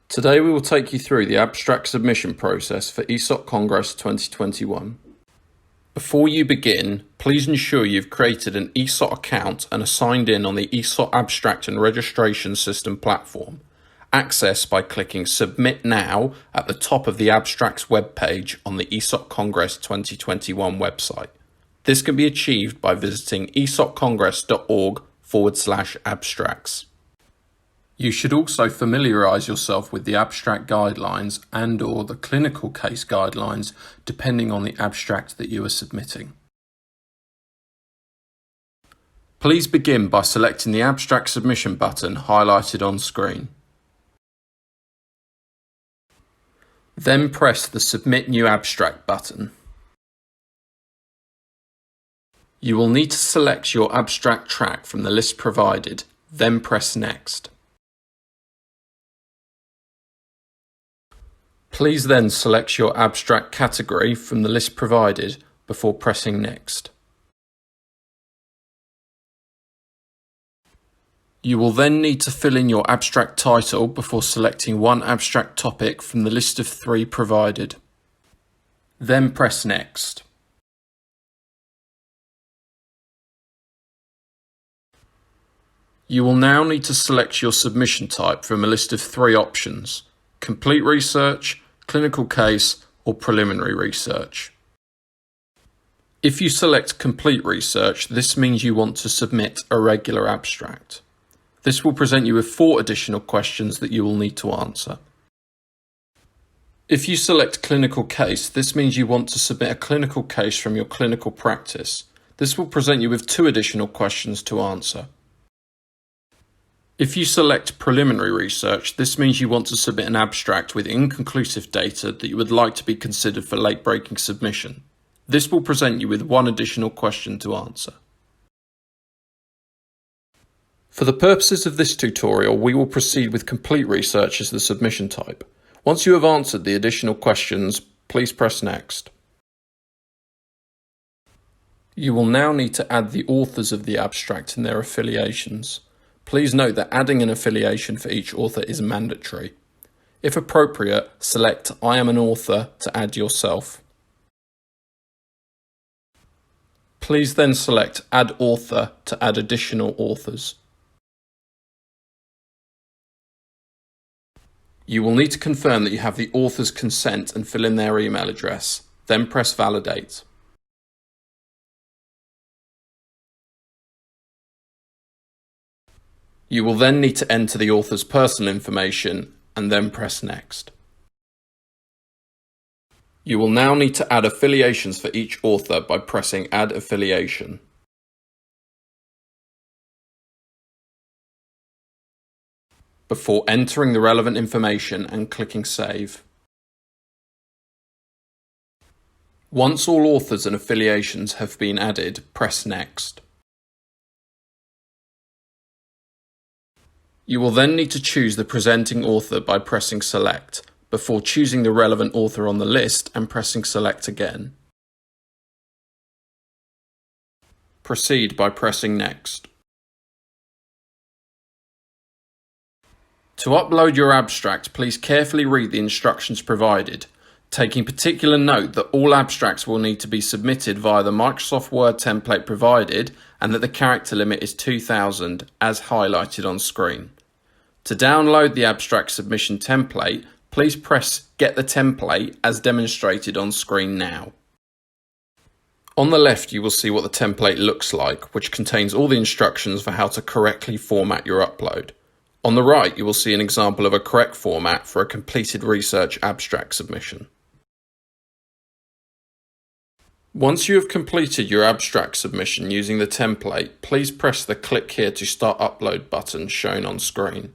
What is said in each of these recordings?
Today we will take you through the abstract submission process for ESOT Congress 2021. Before you begin, please ensure you've created an ESOT account and are signed in on the ESOT Abstract and Registration System platform. Access by clicking Submit Now at the top of the Abstracts webpage on the ESOT Congress 2021 website. This can be achieved by visiting esotcongress.org/abstracts. You should also familiarise yourself with the abstract guidelines and/or the clinical case guidelines depending on the abstract that you are submitting. Please begin by selecting the Abstract Submission button highlighted on screen. Then press the Submit New Abstract button. You will need to select your abstract track from the list provided, then press Next. Please then select your abstract category from the list provided before pressing Next. You will then need to fill in your abstract title before selecting one abstract topic from the list of 3 provided. Then press Next. You will now need to select your submission type from a list of 3 options: complete research, clinical case, or preliminary research. If you select complete research, this means you want to submit a regular abstract. This will present you with 4 additional questions that you will need to answer. If you select clinical case, this means you want to submit a clinical case from your clinical practice. This will present you with 2 additional questions to answer. If you select preliminary research, this means you want to submit an abstract with inconclusive data that you would like to be considered for late-breaking submission. This will present you with 1 additional question to answer. For the purposes of this tutorial, we will proceed with complete research as the submission type. Once you have answered the additional questions, please press Next. You will now need to add the authors of the abstract and their affiliations. Please note that adding an affiliation for each author is mandatory. If appropriate, select I am an author to add yourself. Please then select Add Author to add additional authors. You will need to confirm that you have the author's consent and fill in their email address, then press Validate. You will then need to enter the author's personal information and then press Next. You will now need to add affiliations for each author by pressing Add Affiliation. Before entering the relevant information and clicking Save. Once all authors and affiliations have been added, press Next. You will then need to choose the presenting author by pressing Select, before choosing the relevant author on the list and pressing Select again. Proceed by pressing Next. To upload your abstract, please carefully read the instructions provided, taking particular note that all abstracts will need to be submitted via the Microsoft Word template provided and that the character limit is 2000 as highlighted on screen. To download the abstract submission template, please press Get the template as demonstrated on screen now. On the left you will see what the template looks like, which contains all the instructions for how to correctly format your upload. On the right you will see an example of a correct format for a completed research abstract submission. Once you have completed your abstract submission using the template, please press the Click here to start upload button shown on screen.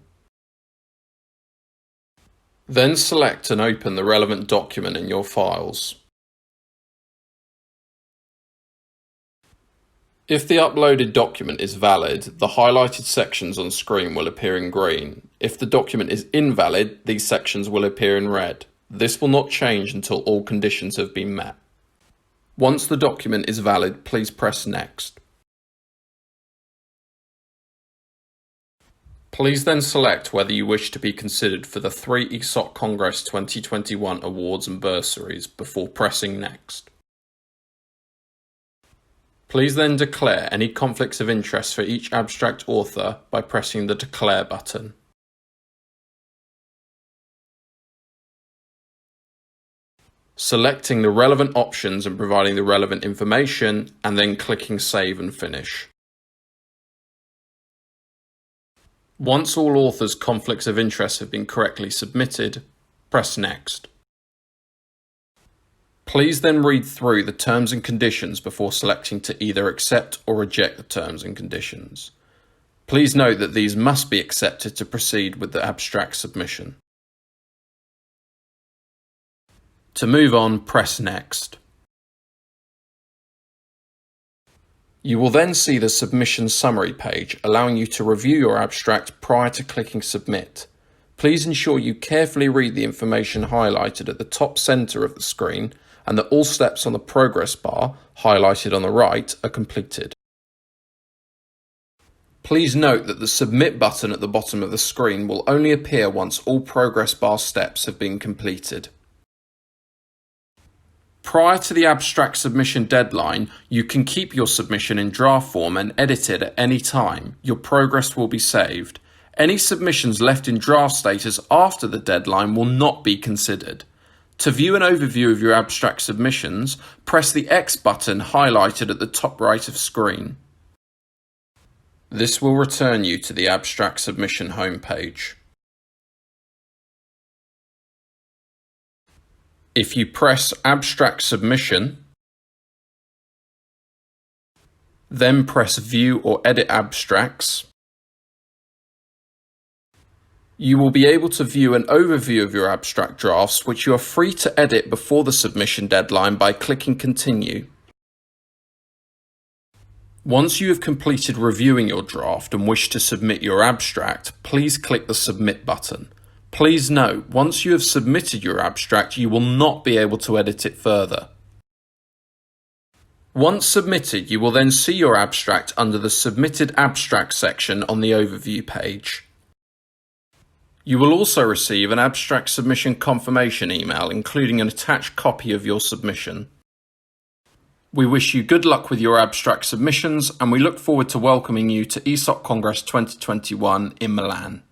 Then select and open the relevant document in your files. If the uploaded document is valid, the highlighted sections on screen will appear in green. If the document is invalid, these sections will appear in red. This will not change until all conditions have been met. Once the document is valid, please press Next. Please then select whether you wish to be considered for the 3 ESOT Congress 2021 awards and bursaries before pressing Next. Please then declare any conflicts of interest for each abstract author by pressing the Declare button. Selecting the relevant options and providing the relevant information, and then clicking Save and Finish. Once all authors' conflicts of interest have been correctly submitted, press Next. Please then read through the terms and conditions before selecting to either accept or reject the terms and conditions. Please note that these must be accepted to proceed with the abstract submission. To move on, press Next. You will then see the submission summary page, allowing you to review your abstract prior to clicking Submit. Please ensure you carefully read the information highlighted at the top center of the screen and that all steps on the progress bar, highlighted on the right, are completed. Please note that the Submit button at the bottom of the screen will only appear once all progress bar steps have been completed. Prior to the abstract submission deadline, you can keep your submission in draft form and edit it at any time. Your progress will be saved. Any submissions left in draft status after the deadline will not be considered. To view an overview of your abstract submissions, press the X button highlighted at the top right of screen. This will return you to the abstract submission homepage. If you press Abstract Submission, then press View or Edit Abstracts, you will be able to view an overview of your abstract drafts, which you are free to edit before the submission deadline by clicking Continue. Once you have completed reviewing your draft and wish to submit your abstract, please click the Submit button. Please note, once you have submitted your abstract, you will not be able to edit it further. Once submitted, you will then see your abstract under the Submitted Abstract section on the Overview page. You will also receive an abstract submission confirmation email, including an attached copy of your submission. We wish you good luck with your abstract submissions, and we look forward to welcoming you to ESOT Congress 2021 in Milan.